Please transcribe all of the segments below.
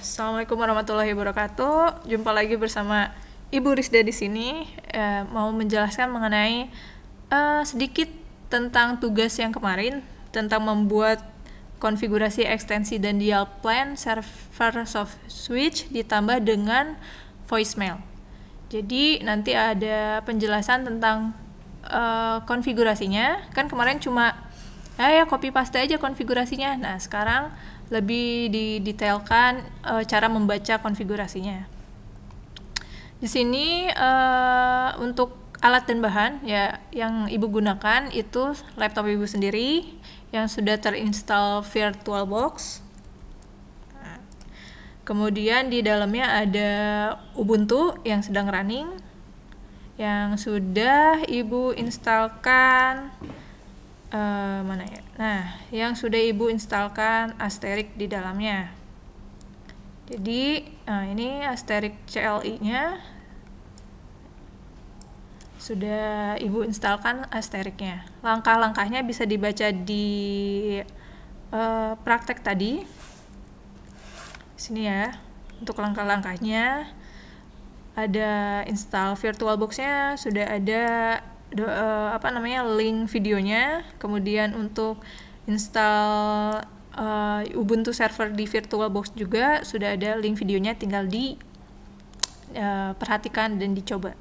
Assalamualaikum warahmatullahi wabarakatuh. Jumpa lagi bersama Ibu Rizda di sini. Mau menjelaskan mengenai sedikit tentang tugas yang kemarin tentang membuat konfigurasi ekstensi dan dial plan server soft switch ditambah dengan voicemail. Jadi nanti ada penjelasan tentang konfigurasinya. Kan kemarin cuma ya copy paste aja konfigurasinya. Nah, sekarang lebih didetailkan cara membaca konfigurasinya. Di sini untuk alat dan bahan ya yang Ibu gunakan itu laptop Ibu sendiri yang sudah terinstall VirtualBox. Kemudian di dalamnya ada Ubuntu yang sedang running yang sudah Ibu instalkan mana ya? Nah, yang sudah Ibu instalkan Asterix di dalamnya. Jadi, ini Asterix CLI-nya. Sudah Ibu instalkan Asterix-nya. Langkah-langkahnya bisa dibaca di praktek tadi. Sini ya. Untuk langkah-langkahnya ada install VirtualBox-nya, sudah ada link videonya. Kemudian untuk install Ubuntu server di VirtualBox juga sudah ada link videonya, tinggal perhatikan dan dicoba.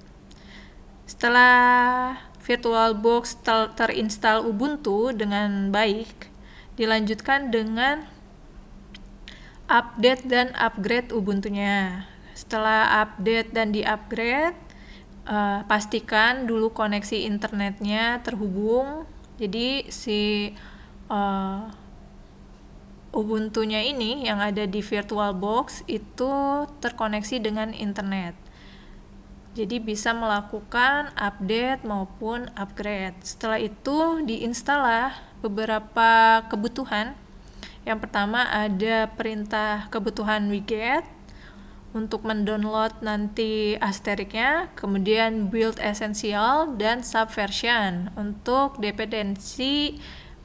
Setelah VirtualBox terinstall Ubuntu dengan baik, dilanjutkan dengan update dan upgrade Ubuntunya. Setelah update dan di-upgrade, pastikan dulu koneksi internetnya terhubung. Jadi si Ubuntunya ini yang ada di VirtualBox itu terkoneksi dengan internet. Jadi bisa melakukan update maupun upgrade. Setelah itu diinstallah beberapa kebutuhan. Yang pertama ada perintah kebutuhan widget untuk mendownload nanti Asterix-nya, kemudian build essential dan subversion untuk dependensi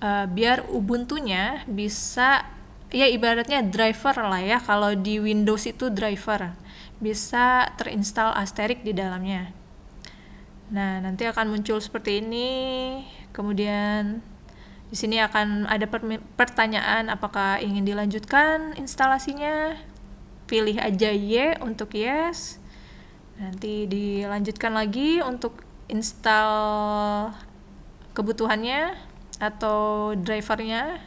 biar Ubuntunya bisa ya ibaratnya driver lah ya, kalau di Windows itu driver bisa terinstall Asterix di dalamnya. Nah, nanti akan muncul seperti ini. Kemudian di sini akan ada pertanyaan apakah ingin dilanjutkan instalasinya. Pilih aja Y untuk yes. Nanti dilanjutkan lagi untuk install kebutuhannya atau drivernya,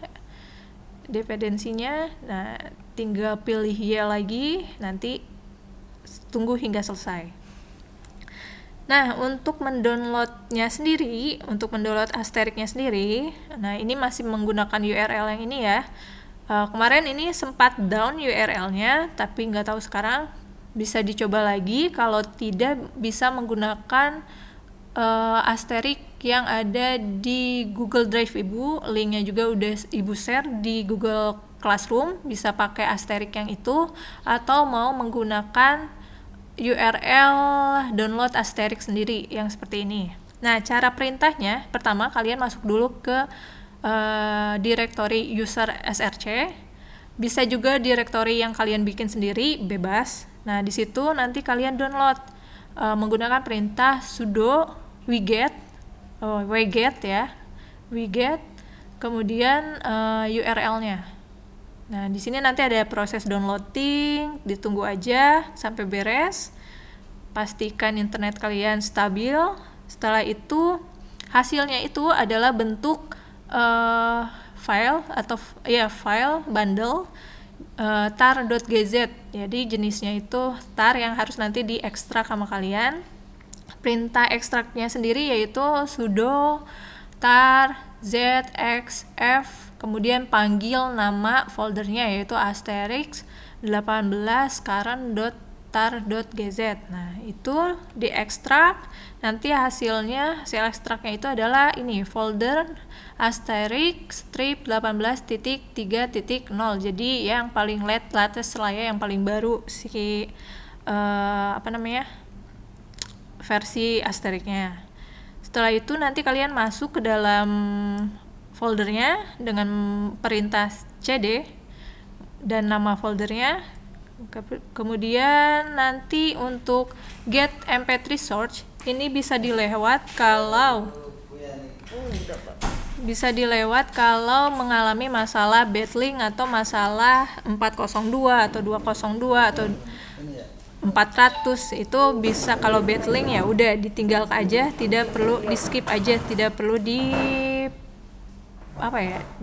dependensinya. Nah, tinggal pilih Y lagi, nanti tunggu hingga selesai. Nah, untuk mendownloadnya sendiri, untuk mendownload Asterix-nya sendiri, nah ini masih menggunakan URL yang ini ya. Kemarin ini sempat down URL-nya, tapi nggak tahu sekarang. Bisa dicoba lagi. Kalau tidak, bisa menggunakan Asterix yang ada di Google Drive Ibu. Linknya juga udah Ibu share di Google Classroom. Bisa pakai Asterix yang itu, atau mau menggunakan URL download Asterix sendiri yang seperti ini. Nah, cara perintahnya, pertama kalian masuk dulu ke direktori user src, bisa juga direktori yang kalian bikin sendiri, bebas. Nah, di situ nanti kalian download menggunakan perintah sudo wget ya, wget, kemudian URL-nya. Nah, di sini nanti ada proses downloading, ditunggu aja sampai beres. Pastikan internet kalian stabil. Setelah itu hasilnya itu adalah bentuk file atau file bundle tar.gz. Jadi jenisnya itu tar yang harus nanti diekstrak sama kalian. Perintah ekstraknya sendiri yaitu sudo tar zxf, kemudian panggil nama foldernya yaitu Asterix 18 current.tar.gz. Nah, itu diekstrak. Nanti hasil ekstraknya itu adalah ini, folder Asterix strip 18.3.0. Jadi yang paling latest lah ya, yang paling baru si versi Asterix-nya. Setelah itu nanti kalian masuk ke dalam foldernya dengan perintah cd dan nama foldernya. Kemudian nanti untuk get mp3 source ini bisa dilewat kalau mengalami masalah backlink atau masalah 402 atau 202 atau 400. Itu bisa, kalau backlink ya udah ditinggal aja, tidak perlu di skip aja, tidak perlu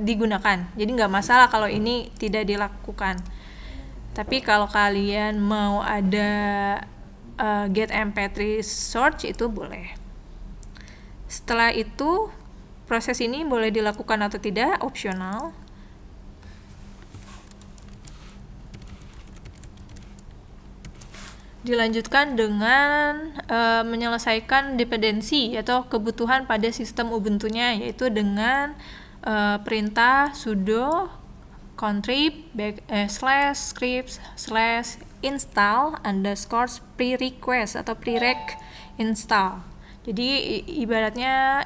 digunakan. Jadi nggak masalah kalau ini tidak dilakukan. Tapi kalau kalian mau ada get mp3 source itu boleh. Setelah itu proses ini boleh dilakukan atau tidak, opsional. Dilanjutkan dengan menyelesaikan dependensi atau kebutuhan pada sistem Ubuntu-nya, yaitu dengan perintah sudo contrib /scripts /install _prerequest atau prereq install. Jadi ibaratnya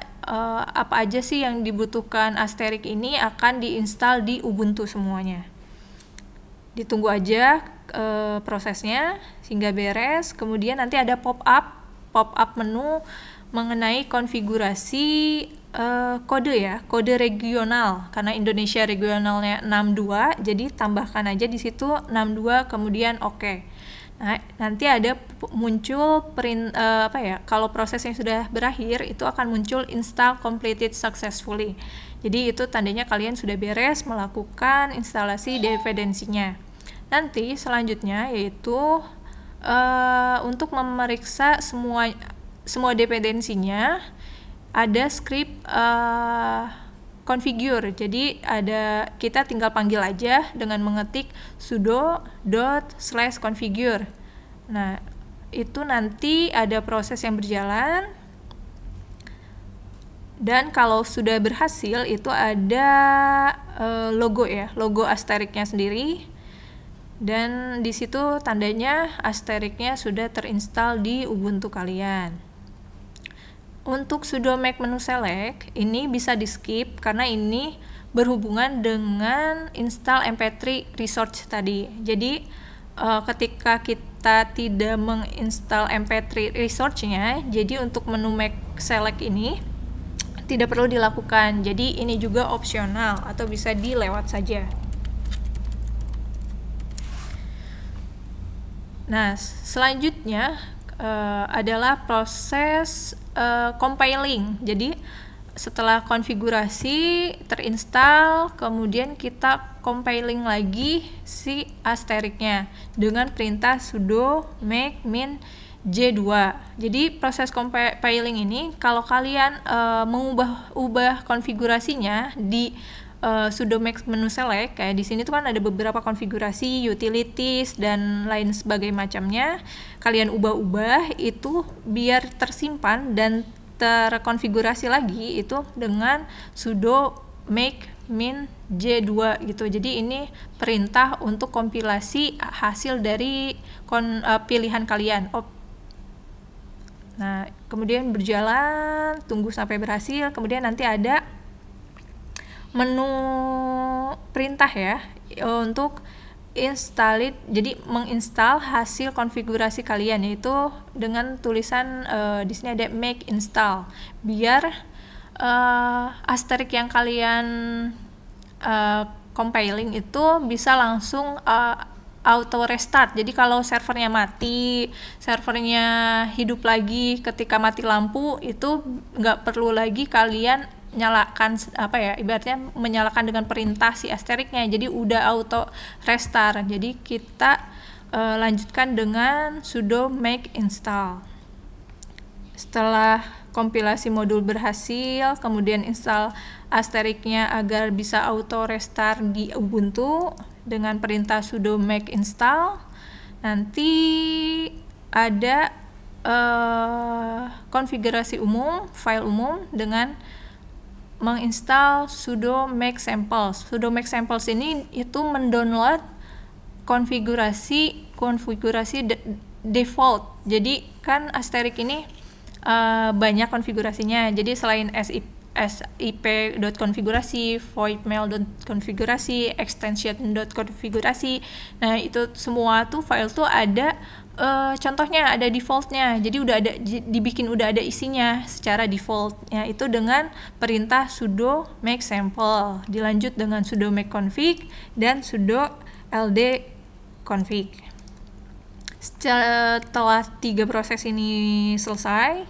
apa aja sih yang dibutuhkan Asterix ini akan diinstal di Ubuntu semuanya. Ditunggu aja prosesnya sehingga beres. Kemudian nanti ada pop-up menu mengenai konfigurasi kode regional, karena Indonesia regionalnya 62, jadi tambahkan aja di situ 62 kemudian oke. Nah, nanti ada muncul kalau prosesnya sudah berakhir itu akan muncul install completed successfully. Jadi itu tandanya kalian sudah beres melakukan instalasi dependensinya. Nanti selanjutnya yaitu untuk memeriksa semua dependensinya, ada script configure. Jadi kita tinggal panggil aja dengan mengetik sudo ./configure. Nah, itu nanti ada proses yang berjalan. Dan kalau sudah berhasil itu ada logo Asterix-nya sendiri. Dan di situ tandanya Asterix-nya sudah terinstall di Ubuntu kalian. Untuk sudo make menu select ini bisa di skip karena ini berhubungan dengan install mp3 resource tadi. Jadi ketika kita tidak menginstal mp3 resource-nya, jadi untuk menu make select ini tidak perlu dilakukan. Jadi ini juga opsional atau bisa dilewat saja. Nah, selanjutnya adalah proses compiling. Jadi setelah konfigurasi terinstall, kemudian kita compiling lagi si Asterix-nya dengan perintah sudo make min j2. Jadi proses compiling ini kalau kalian mengubah konfigurasinya di sudo make menu select, kayak di sini tuh kan ada beberapa konfigurasi, utilities dan lain sebagainya macamnya. Kalian ubah-ubah itu biar tersimpan dan terkonfigurasi lagi itu dengan sudo make min j2 gitu. Jadi ini perintah untuk kompilasi hasil dari pilihan kalian. Nah, kemudian berjalan, tunggu sampai berhasil, kemudian nanti ada menu perintah ya untuk install jadi menginstal hasil konfigurasi kalian, yaitu dengan tulisan di sini ada make install, biar Asterix yang kalian compiling itu bisa langsung auto restart. Jadi kalau servernya mati, servernya hidup lagi ketika mati lampu, itu nggak perlu lagi kalian nyalakan ibaratnya menyalakan dengan perintah si Asterix-nya, jadi udah auto restart. Jadi kita lanjutkan dengan sudo make install. Setelah kompilasi modul berhasil, kemudian install Asterix-nya agar bisa auto restart di Ubuntu dengan perintah sudo make install. Nanti ada konfigurasi umum, file umum dengan menginstal sudo make samples. Sudo make samples ini itu mendownload konfigurasi default. Jadi kan Asterix ini banyak konfigurasinya. Jadi selain sip.konfigurasi, voidmail.konfigurasi, extension.konfigurasi. Nah, itu semua tuh file tuh ada contohnya, ada defaultnya. Jadi udah ada isinya secara defaultnya itu dengan perintah sudo make sample, dilanjut dengan sudo make config dan sudo ld config. Setelah 3 proses ini selesai,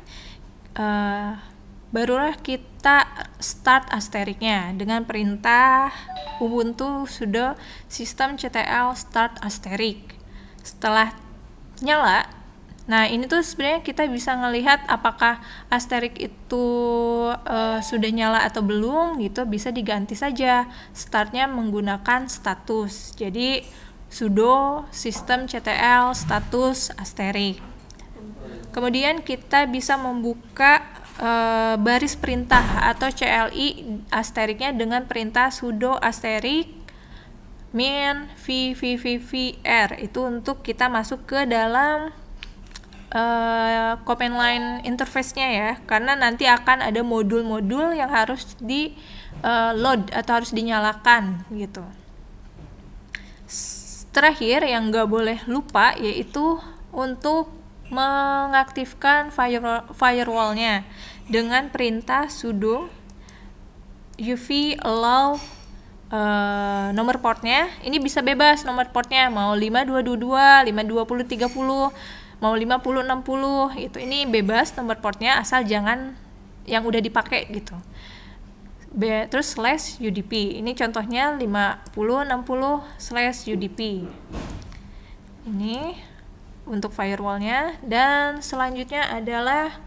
barulah kita start asteriknya dengan perintah ubuntu sudo systemctl start asterik. Setelah nyala, nah ini tuh sebenarnya kita bisa ngelihat apakah asterik itu sudah nyala atau belum gitu. Bisa diganti saja startnya menggunakan status, jadi sudo systemctl status asterik. Kemudian kita bisa membuka baris perintah atau CLI asteriknya dengan perintah sudo asterik min vvvvr, itu untuk kita masuk ke dalam command line interface-nya ya, karena nanti akan ada modul-modul yang harus di load atau harus dinyalakan gitu. Terakhir yang nggak boleh lupa yaitu untuk mengaktifkan firewall-nya dengan perintah sudo uv allow nomor portnya. Ini bisa bebas nomor portnya, mau 5222, 52030, mau 5060 gitu. Ini bebas nomor portnya asal jangan yang udah dipakai gitu. Terus /udp. Ini contohnya 5060/udp. Ini untuk firewallnya. Dan selanjutnya adalah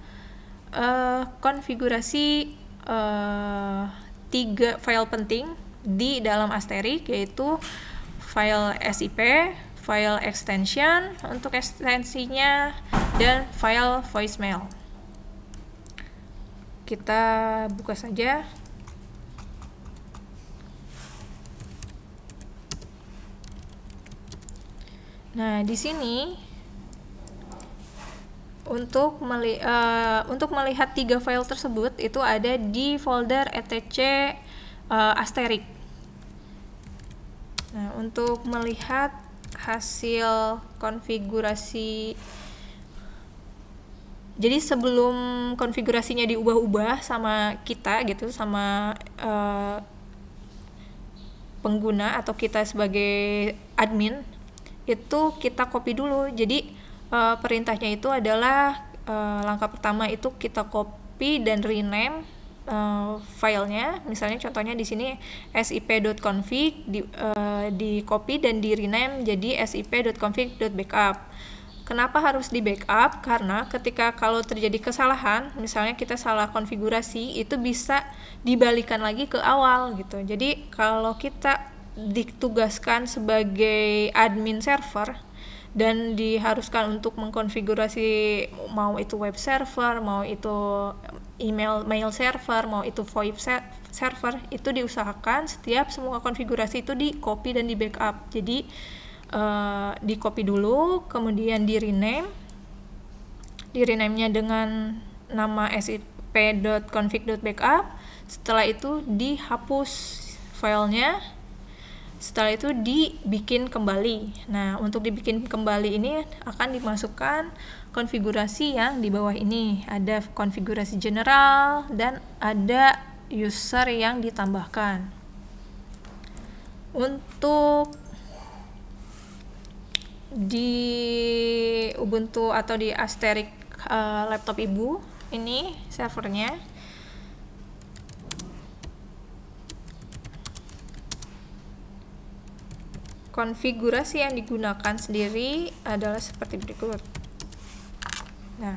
konfigurasi 3 file penting di dalam asterik, yaitu file SIP, file extension untuk ekstensinya, dan file voicemail. Kita buka saja. Nah, di sini untuk melihat 3 file tersebut itu ada di folder etc asterik. Nah, untuk melihat hasil konfigurasi, jadi sebelum konfigurasinya diubah-ubah sama kita gitu, sama pengguna atau kita sebagai admin, itu kita copy dulu. Jadi perintahnya itu adalah langkah pertama itu kita copy dan rename filenya. Misalnya contohnya di sini sip.config, di copy dan di rename jadi sip.config.backup. Kenapa harus di backup? Karena ketika kalau terjadi kesalahan, misalnya kita salah konfigurasi, itu bisa dibalikan lagi ke awal gitu. Jadi kalau kita ditugaskan sebagai admin server dan diharuskan untuk mengkonfigurasi, mau itu web server, mau itu mail server, mau itu VoIP server, itu diusahakan setiap semua konfigurasi itu di copy dan di backup. Jadi di copy dulu, kemudian di rename-nya dengan nama sip.config.backup. Setelah itu dihapus filenya. Setelah itu dibikin kembali. Nah, untuk dibikin kembali ini akan dimasukkan konfigurasi yang di bawah ini. Ada konfigurasi general dan ada user yang ditambahkan. Untuk di Ubuntu atau di Asterik laptop ibu, ini servernya. Konfigurasi yang digunakan sendiri adalah seperti berikut. Nah,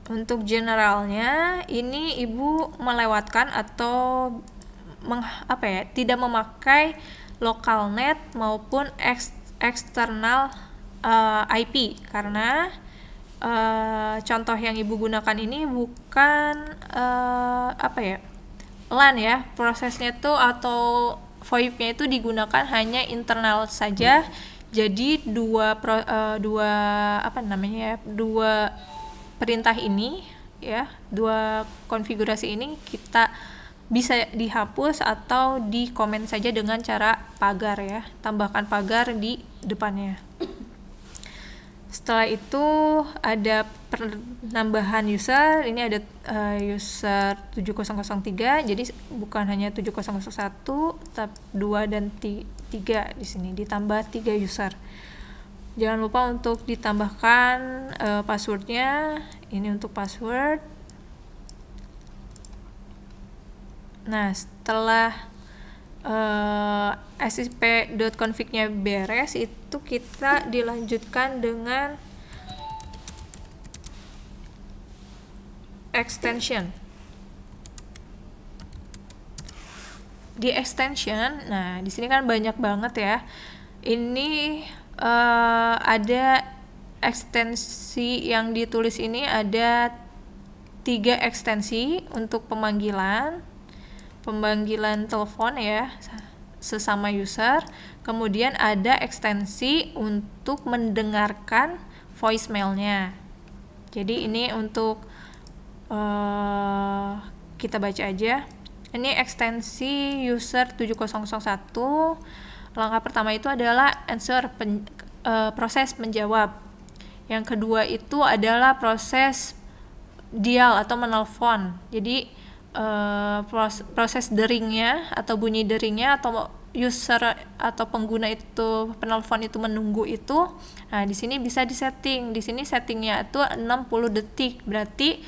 untuk generalnya ini ibu melewatkan atau tidak memakai local net maupun eksternal IP, karena contoh yang ibu gunakan ini bukan LAN ya, prosesnya tuh atau VoIP-nya itu digunakan hanya internal saja. Jadi dua perintah ini ya. Dua konfigurasi ini kita bisa dihapus atau di komen saja dengan cara pagar ya. Tambahkan pagar di depannya. Setelah itu ada penambahan user, ini ada user 7003, jadi bukan hanya 7001, tapi 2 dan 3 di sini, ditambah 3 user. Jangan lupa untuk ditambahkan passwordnya, ini untuk password. Nah, setelah sip.config-nya beres, itu kita dilanjutkan dengan extension. Di extension, nah di sini kan banyak banget ya. Ini ada ekstensi yang ditulis ini, ada 3 ekstensi untuk pemanggilan telepon ya, sesama user. Kemudian ada ekstensi untuk mendengarkan voicemailnya. Jadi ini untuk kita baca aja. Ini ekstensi user 7001. Langkah pertama itu adalah answer, proses menjawab. Yang kedua itu adalah proses dial atau menelpon. Jadi proses deringnya atau bunyi deringnya atau user atau pengguna itu, penelpon itu menunggu itu. Nah, di sini bisa disetting. Di sini settingnya itu 60 detik. Berarti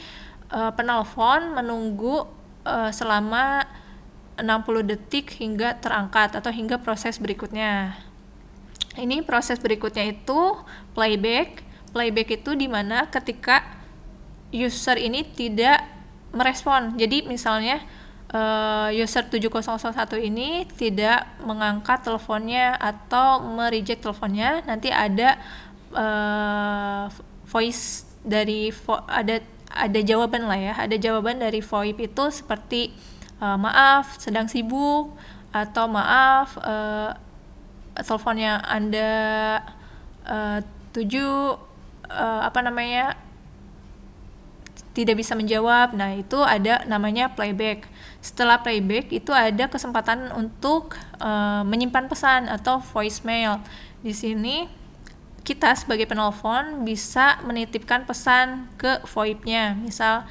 penelpon menunggu selama 60 detik hingga terangkat atau hingga proses berikutnya. Ini proses berikutnya itu playback. Playback itu dimana ketika user ini tidak merespon. Jadi misalnya user 7001 ini tidak mengangkat teleponnya atau mereject teleponnya, nanti ada voice dari ada jawaban lah ya. Ada jawaban dari VoIP itu seperti maaf sedang sibuk, atau maaf teleponnya Anda tidak bisa menjawab. Nah, itu ada namanya playback. Setelah playback itu ada kesempatan untuk menyimpan pesan atau voicemail. Di sini kita sebagai penelpon bisa menitipkan pesan ke VoIP-nya. Misal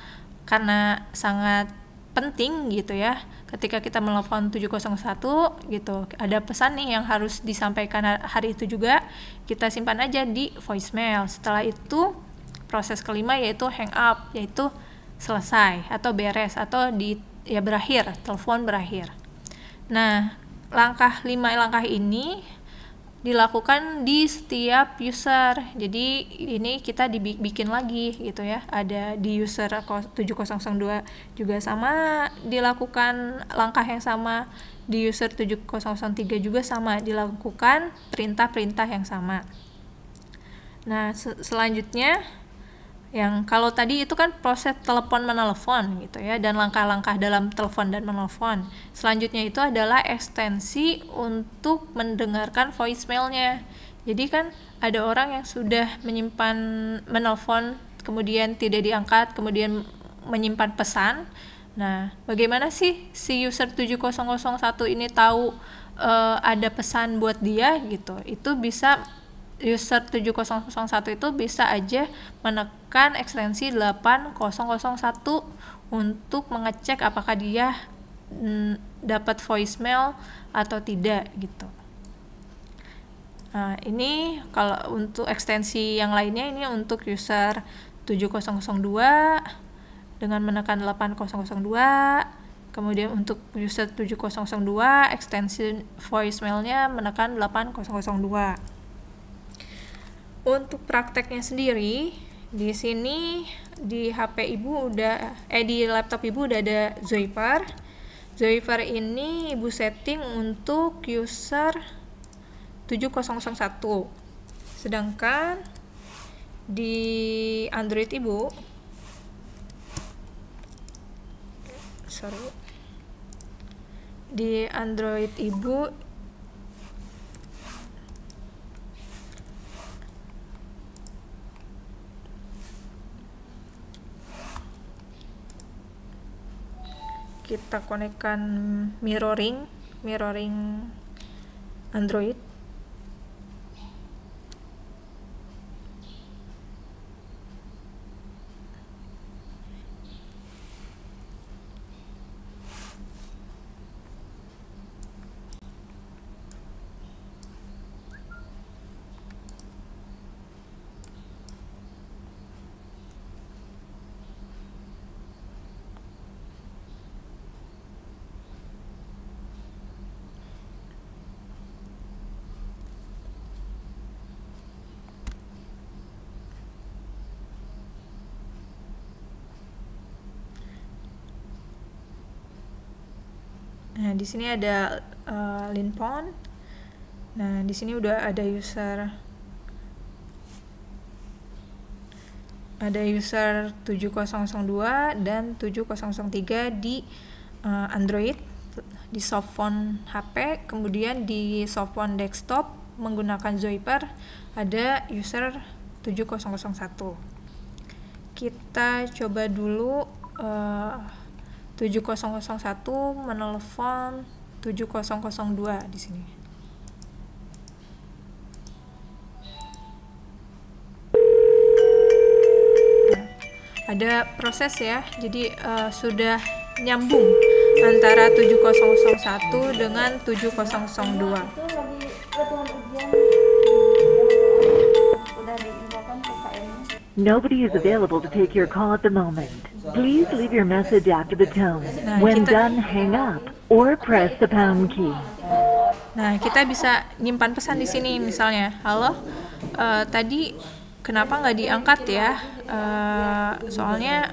karena sangat penting gitu ya, ketika kita menelpon 701 gitu, ada pesan nih yang harus disampaikan hari itu juga, kita simpan aja di voicemail. Setelah itu proses kelima yaitu hang up, yaitu selesai atau beres atau berakhir, telepon berakhir. Nah, 5 langkah ini dilakukan di setiap user. Jadi ini kita dibikin lagi gitu ya. Ada di user 7002 juga sama dilakukan langkah yang sama, di user 7003 juga sama dilakukan perintah-perintah yang sama. Nah, selanjutnya yang kalau tadi itu kan proses telepon menelpon gitu ya, dan langkah-langkah dalam telepon dan menelpon. Selanjutnya itu adalah ekstensi untuk mendengarkan voicemailnya. Jadi kan ada orang yang sudah menyimpan menelpon, kemudian tidak diangkat, kemudian menyimpan pesan. Nah, bagaimana sih si user 7001 ini tahu ada pesan buat dia gitu? Itu bisa user 7001 itu bisa aja menekan ekstensi 8001 untuk mengecek apakah dia dapat voicemail atau tidak gitu. Nah, ini kalau untuk ekstensi yang lainnya, ini untuk user 7002 dengan menekan 8002. Kemudian untuk user 7002 ekstensi voicemailnya menekan 8002. Untuk prakteknya sendiri, di sini di HP ibu di laptop ibu udah ada Zoiper. Zoiper ini ibu setting untuk user 7001. Sedangkan di Android ibu kita konekkan mirroring Android. Nah, di sini ada Linpon. Nah, di sini udah ada user 7002 dan 7003 di Android, di softphone HP. Kemudian di softphone desktop menggunakan Zoiper ada user 7001. Kita coba dulu 7001 menelpon 7002 di sini. Nah, ada proses ya, jadi sudah nyambung antara 7001 dengan 7002. Nobody is available to take your call at the moment. Please leave your message after the tone. When done, hang up or press the pound key. Nah, kita bisa nyimpan pesan di sini, misalnya, halo, tadi kenapa nggak diangkat ya? Soalnya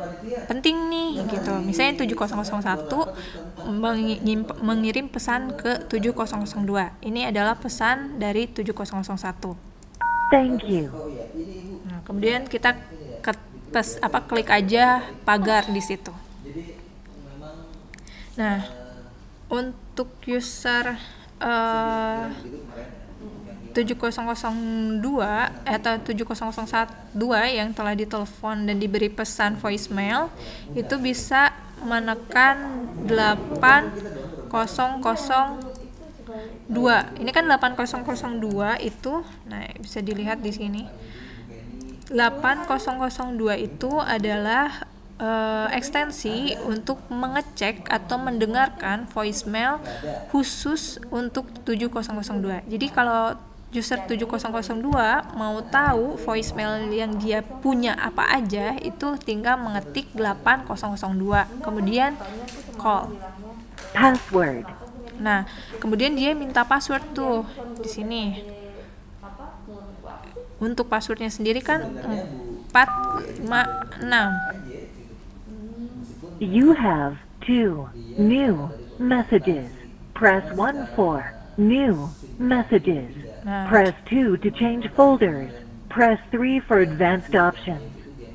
penting nih, gitu. Misalnya 7001 mengirim pesan ke 7002. Ini adalah pesan dari 7001. Thank you. Nah, kemudian kita klik aja pagar di situ. Nah, untuk user 7002 atau 7001 yang telah ditelepon dan diberi pesan voicemail itu bisa menekan 8002. Ini kan 8002 itu, nah bisa dilihat di sini. 8002 itu adalah ekstensi untuk mengecek atau mendengarkan voicemail khusus untuk 7002. Jadi kalau user 7002 mau tahu voicemail yang dia punya apa aja, itu tinggal mengetik 8002, kemudian call. Password. Nah, kemudian dia minta password tuh di sini. Untuk passwordnya sendiri kan 456. You have 2 new messages. Press 1 for new messages. Press 2 to change folders. Press 3 for advanced options.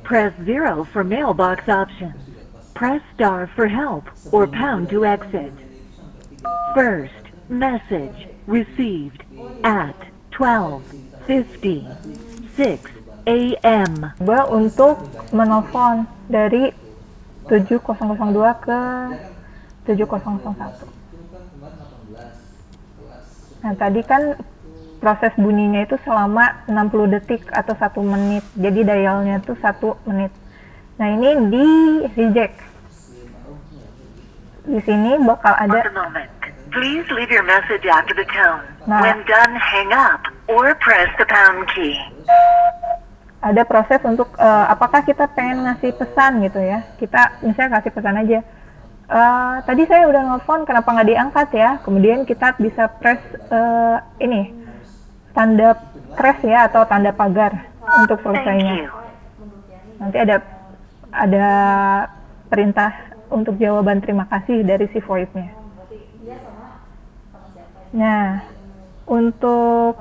Press 0 for mailbox options. Press star for help or pound to exit. First message received at 12:56 a.m. Untuk menelpon dari 7002 ke 7001. Nah, tadi kan proses bunyinya itu selama 60 detik atau 1 menit. Jadi dialnya itu 1 menit. Nah, ini di reject. Di sini bakal ada Please leave your message after the tone. When done, hang up or press the pound key. Ada proses untuk apakah kita pengen ngasih pesan gitu ya. Kita misalnya kasih pesan aja. Tadi saya udah nelfon, kenapa nggak diangkat ya? Kemudian kita bisa press ini tanda press ya atau tanda pagar untuk selesainya. Nanti ada perintah untuk jawaban terima kasih dari si VoIP-nya. Nah, untuk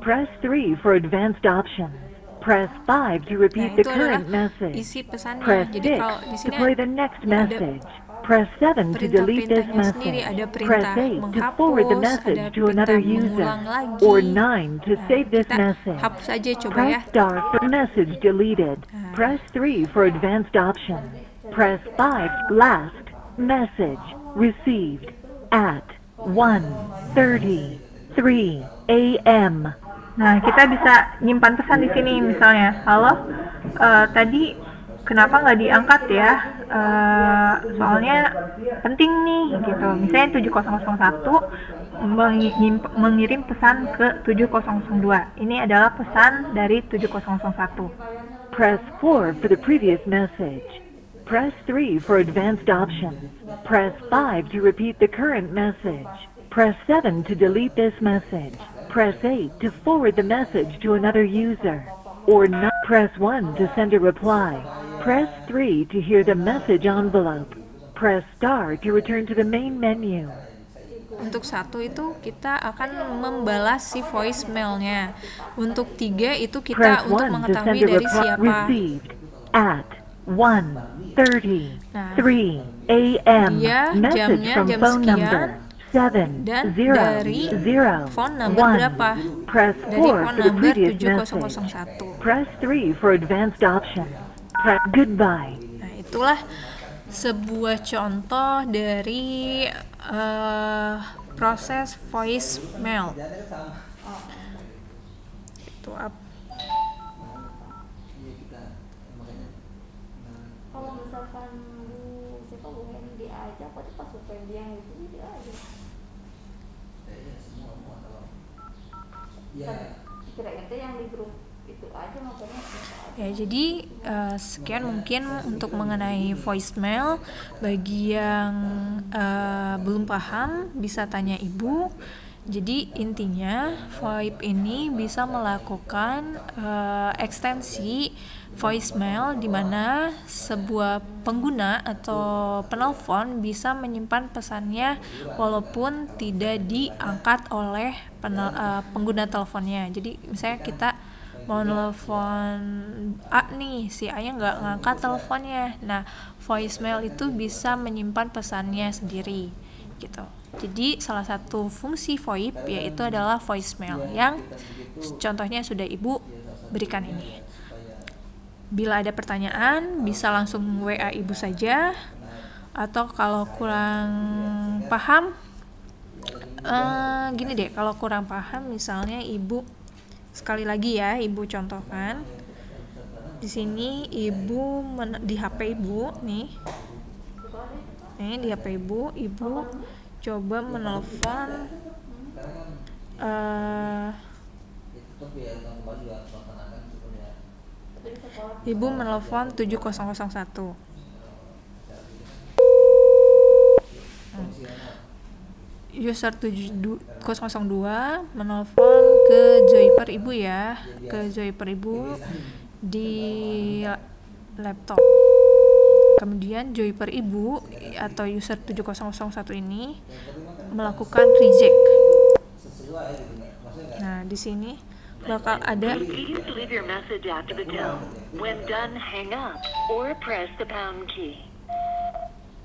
press 3 for advanced options. Press 5 to repeat the current message. Isi pesannya. Press Jadi 6 kalau di to sini play the next message. Press 7 to delete this message. Press 8 to forward the message to another user. Or 9 to save this message. Hapus aja coba Press ya. star for message deleted. Press 3 for advanced options. Press 5 last message received at 1:33 a.m. Nah, kita bisa nyimpan pesan di sini misalnya, halo, tadi kenapa nggak diangkat ya? Soalnya penting nih, gitu. Misalnya 7001 mengirim pesan ke 7002. Ini adalah pesan dari 7001. Press 4 for the previous message. Press 3 for advanced options. Press 5 to repeat the current message. Press 7 to delete this message. Press 8 to forward the message to another user. Or not. Press 1 to send a reply. Press 3 to hear the message envelope. Press star to return to the main menu. Untuk 1 itu kita akan membalas si voicemailnya. Untuk 3 itu kita Press untuk 1 to mengetahui send a dari reply. siapa. Received at 1:33 a.m. Dia Message jamnya from jam phone sekian, number dan dari phone number 70001. berapa? Press Dari 4 phone for the number previous 7001. message. Press 3 for advanced options. Press goodbye. Nah, itulah sebuah contoh dari proses voicemail. Itu apa? Kalau misalkan Bu Hendy aja, berarti pas Bu Hendy yang itu dia aja. Kira-kira yang di grup itu aja makanya. Ya, jadi sekian mungkin untuk mengenai voicemail. Bagi yang belum paham bisa tanya ibu. Jadi intinya VoIP ini bisa melakukan ekstensi voicemail di mana sebuah pengguna atau penelpon bisa menyimpan pesannya walaupun tidak diangkat oleh pengguna teleponnya. Jadi misalnya kita mau nelfon A nih, si A nya nggak ngangkat teleponnya. Nah, voicemail itu bisa menyimpan pesannya sendiri gitu. Jadi salah satu fungsi VoIP yaitu adalah voicemail yang contohnya sudah ibu berikan ini. Bila ada pertanyaan bisa langsung WA ibu saja, atau kalau kurang paham gini deh, kalau kurang paham misalnya ibu, sekali lagi ya ibu contohkan di sini ibu di HP ibu nih di HP ibu coba menelpon ibu menelpon 7001. User 7002 menelpon ke Joyper ibu ya, ke Joyper ibu di laptop. Kemudian Joyper ibu atau user 7001 ini melakukan reject. Nah, di sini bakal ada Please leave your message after the tone. When done, hang up or press the pound key.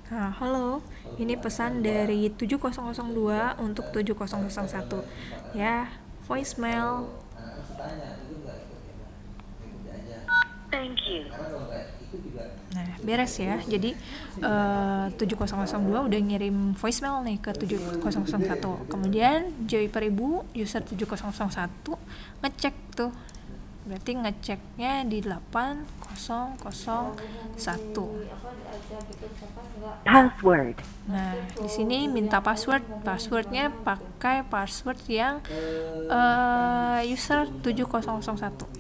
Nah, halo, ini pesan dari 7002 untuk 7001 ya, voicemail. Thank you. Nah, beres ya. Jadi 7002 udah ngirim voicemail nih ke 7001. Kemudian Joyper ibu user 7001 ngecek tuh. Berarti ngeceknya di 8001. Password. Nah, di sini minta password. Passwordnya pakai password yang user 7001.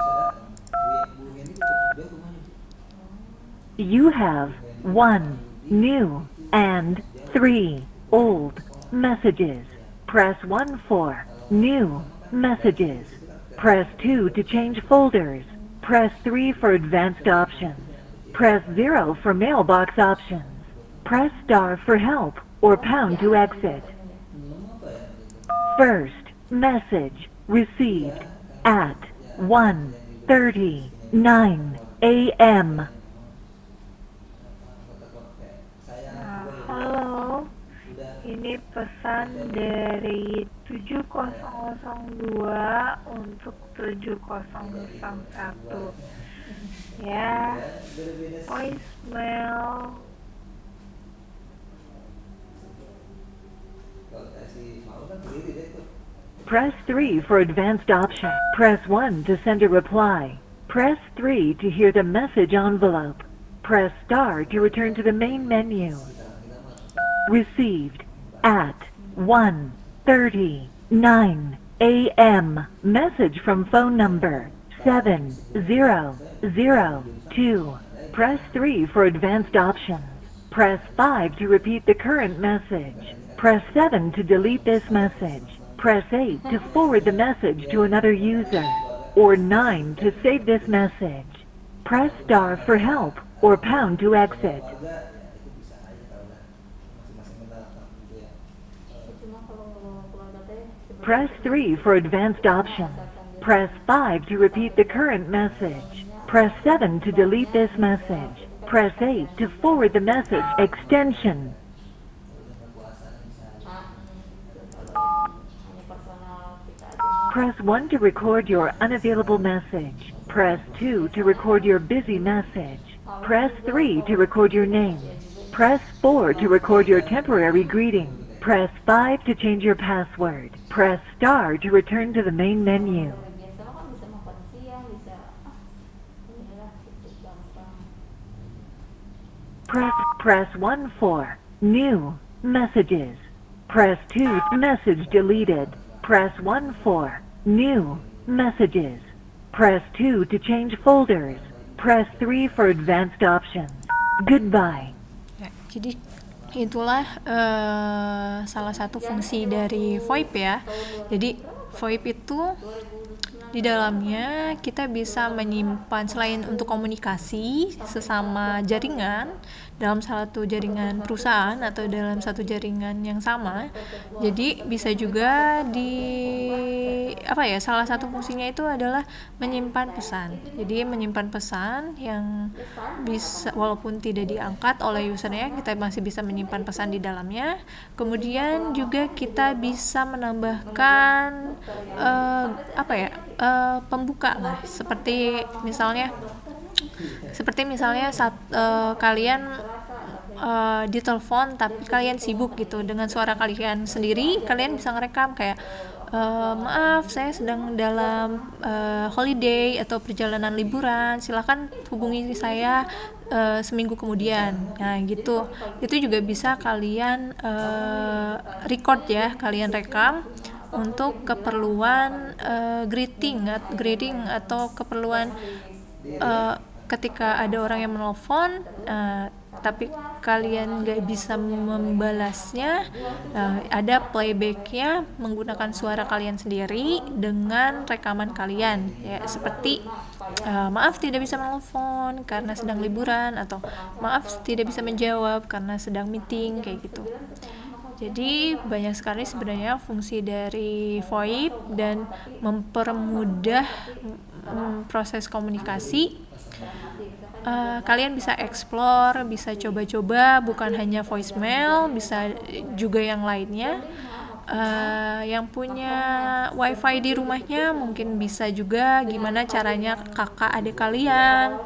You have 1 new and 3 old messages. Press 1 for new messages. Press 2 to change folders. Press 3 for advanced options. Press 0 for mailbox options. Press star for help or pound to exit. First message received at 1:39 a.m. Halo, ini pesan dari 7002 untuk 7001 ya, voicemail Press 3 for advanced option. Press 1 to send a reply. Press 3 to hear the message envelope. Press star to return to the main menu. Received at 1:39 a.m. Message from phone number 7002. Press 3 for advanced options. Press 5 to repeat the current message. Press 7 to delete this message. Press 8 to forward the message to another user. Or 9 to save this message. Press star for help or pound to exit. Press 3 for advanced options. Press 5 to repeat the current message. Press 7 to delete this message. Press 8 to forward the message extension. Press 1 to record your unavailable message. Press 2 to record your busy message. Press 3 to record your name. Press 4 to record your temporary greeting. Press 5 to change your password. Press star to return to the main menu. biasa kan bisa makan siang, bisa inilah gitu gampang. Press 1 for new messages. Press 2 message deleted. Press 1 for new messages. Press 2 to change folders. Press 3 for advanced options. Goodbye. Ya, jadi itulah salah satu fungsi dari VoIP ya. Jadi VoIP itu di dalamnya kita bisa menyimpan, selain untuk komunikasi sesama jaringan dalam satu jaringan perusahaan atau dalam satu jaringan yang sama, jadi bisa juga salah satu fungsinya itu adalah menyimpan pesan. Jadi menyimpan pesan yang bisa, walaupun tidak diangkat oleh usernya, kita masih bisa menyimpan pesan di dalamnya. Kemudian juga kita bisa menambahkan pembuka lah, seperti misalnya kalian ditelepon tapi kalian sibuk gitu dengan suara kalian sendiri, kalian bisa ngerekam kayak maaf saya sedang dalam holiday atau perjalanan liburan, silakan hubungi saya seminggu kemudian. Nah gitu, itu juga bisa kalian record ya, kalian rekam untuk keperluan greeting atau keperluan ketika ada orang yang menelpon tapi kalian nggak bisa membalasnya, ada playbacknya menggunakan suara kalian sendiri dengan rekaman kalian ya, seperti maaf tidak bisa menelpon karena sedang liburan, atau maaf tidak bisa menjawab karena sedang meeting, kayak gitu. Jadi banyak sekali sebenarnya fungsi dari VoIP dan mempermudah proses komunikasi. Kalian bisa explore, bisa coba-coba, bukan hanya voicemail, bisa juga yang lainnya. Yang punya wifi di rumahnya mungkin bisa juga gimana caranya kakak adik kalian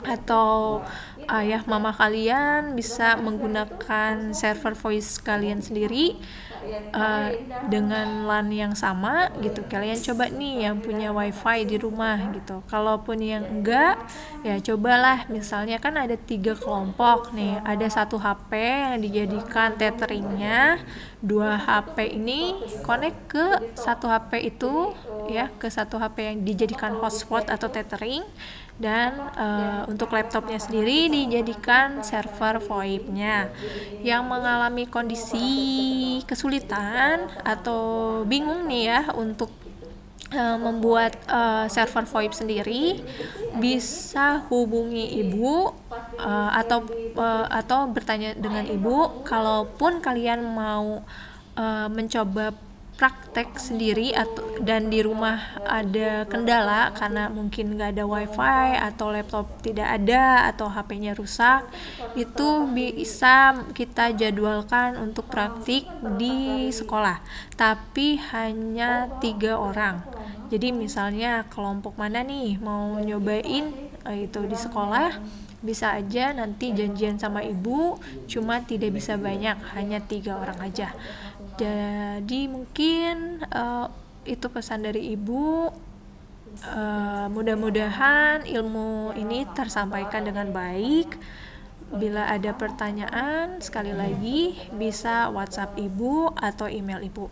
atau ayah mama kalian bisa menggunakan server voice kalian sendiri dengan LAN yang sama gitu. Kalian coba nih yang punya wifi di rumah gitu. Kalaupun yang enggak, ya cobalah, misalnya kan ada 3 kelompok nih, ada 1 HP yang dijadikan tetheringnya, 2 HP ini connect ke 1 HP itu ya, ke 1 HP yang dijadikan hotspot atau tethering, dan untuk laptopnya sendiri dijadikan server VoIP-nya. Yang mengalami kondisi kesulitan atau bingung nih ya untuk membuat server VoIP sendiri, bisa hubungi ibu atau bertanya dengan ibu. Kalaupun kalian mau mencoba praktek sendiri dan di rumah ada kendala karena mungkin nggak ada wifi atau laptop tidak ada atau HP-nya rusak, itu bisa kita jadwalkan untuk praktik di sekolah, tapi hanya 3 orang. Jadi misalnya kelompok mana nih mau nyobain itu di sekolah, bisa aja nanti janjian sama ibu, cuma tidak bisa banyak, hanya 3 orang aja. Jadi mungkin itu pesan dari Ibu. Mudah-mudahan ilmu ini tersampaikan dengan baik. Bila ada pertanyaan, sekali lagi bisa WhatsApp Ibu atau email Ibu.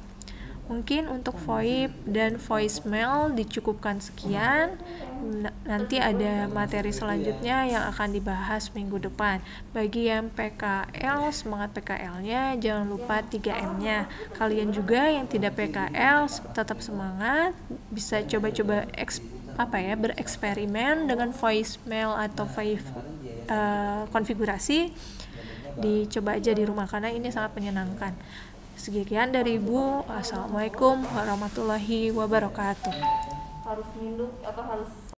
Mungkin untuk VoIP dan voicemail dicukupkan sekian. Nanti ada materi selanjutnya yang akan dibahas minggu depan. Bagi yang PKL, semangat PKL-nya, jangan lupa 3M-nya. Kalian juga yang tidak PKL, tetap semangat. Bisa coba-coba bereksperimen dengan voicemail atau konfigurasi. Dicoba aja di rumah karena ini sangat menyenangkan. Sekian dari Ibu. Assalamualaikum warahmatullahi wabarakatuh. Harus minum atau harus